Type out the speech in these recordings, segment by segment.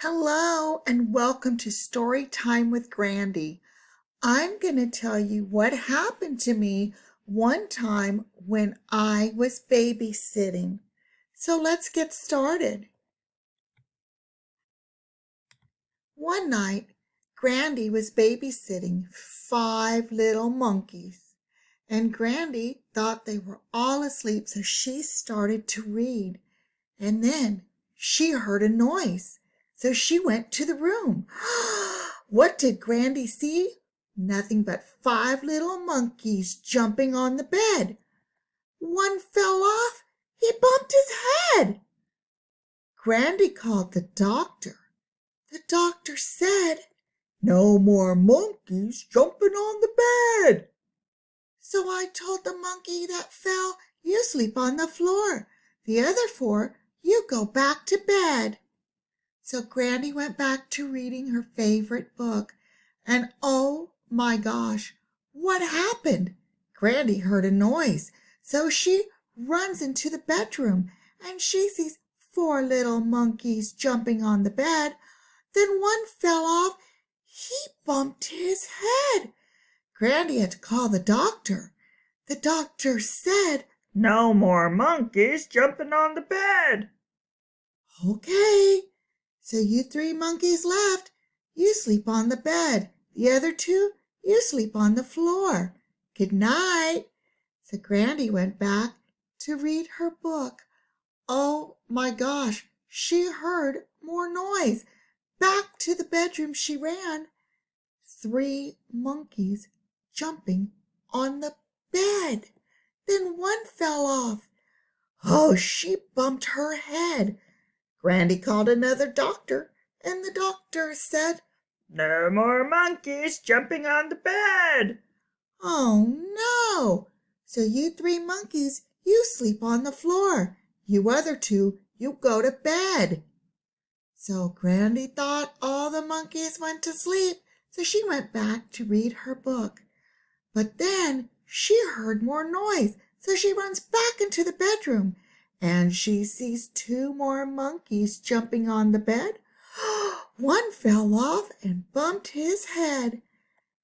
Hello and welcome to Story Time with Grandie. I'm going to tell you what happened to me one time when I was babysitting. So let's get started. One night, Grandie was babysitting 5 little monkeys, and Grandie thought they were all asleep, so she started to read. And then she heard a noise, so she went to the room. What did Grandie see? Nothing but 5 little monkeys jumping on the bed. One fell off. He bumped his head. Grandie called the doctor. The doctor said, "No more monkeys jumping on the bed." So I told the monkey that fell, "You sleep on the floor. The other 4, you go back to bed." So Grandie went back to reading her favorite book. And oh my gosh, what happened? Grandie heard a noise. So she runs into the bedroom and she sees 4 little monkeys jumping on the bed. Then one fell off. He bumped his head. Grandie had to call the doctor. The doctor said, "No more monkeys jumping on the bed." "Okay, so you 3 monkeys left. You sleep on the bed. The other 2, you sleep on the floor. Good night." So Grandie went back to read her book. Oh my gosh, she heard more noise. Back to the bedroom she ran. 3 monkeys jumping on the bed. Then one fell off. Oh, she bumped her head. Grandie called another doctor, and the doctor said, "No more monkeys jumping on the bed." "Oh no! So you 3 monkeys, you sleep on the floor. You other 2, you go to bed." So Grandie thought all the monkeys went to sleep, so she went back to read her book. But then she heard more noise, so she runs back into the bedroom, and she sees 2 more monkeys jumping on the bed. One fell off and bumped his head.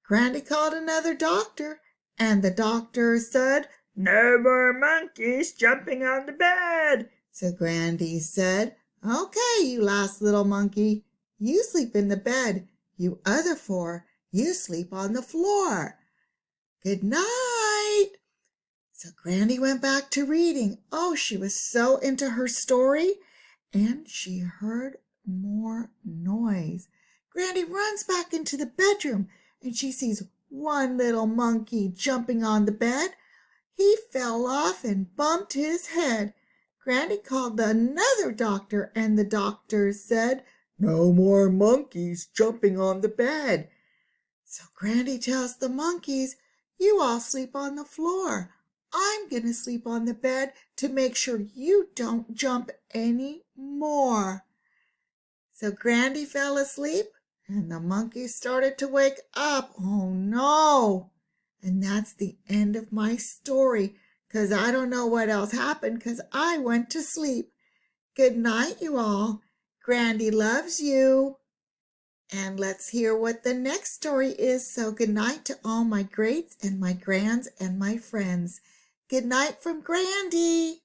Grandie called another doctor, and the doctor said, "No more monkeys jumping on the bed." So Grandie said, "Okay, you last little monkey, you sleep in the bed. You other 4, you sleep on the floor. Good night." So Grandie went back to reading. Oh, she was so into her story, and she heard more noise. Grandie runs back into the bedroom, and she sees 1 little monkey jumping on the bed. He fell off and bumped his head. Grandie called another doctor, and the doctor said, "No more monkeys jumping on the bed." So Grandie tells the monkeys, "You all sleep on the floor. I'm going to sleep on the bed to make sure you don't jump any more." So Grandie fell asleep, and the monkeys started to wake up. Oh no! And that's the end of my story, because I don't know what else happened because I went to sleep. Good night, you all. Grandie loves you. And let's hear what the next story is. So good night to all my greats and my grands and my friends. Good night from Grandie.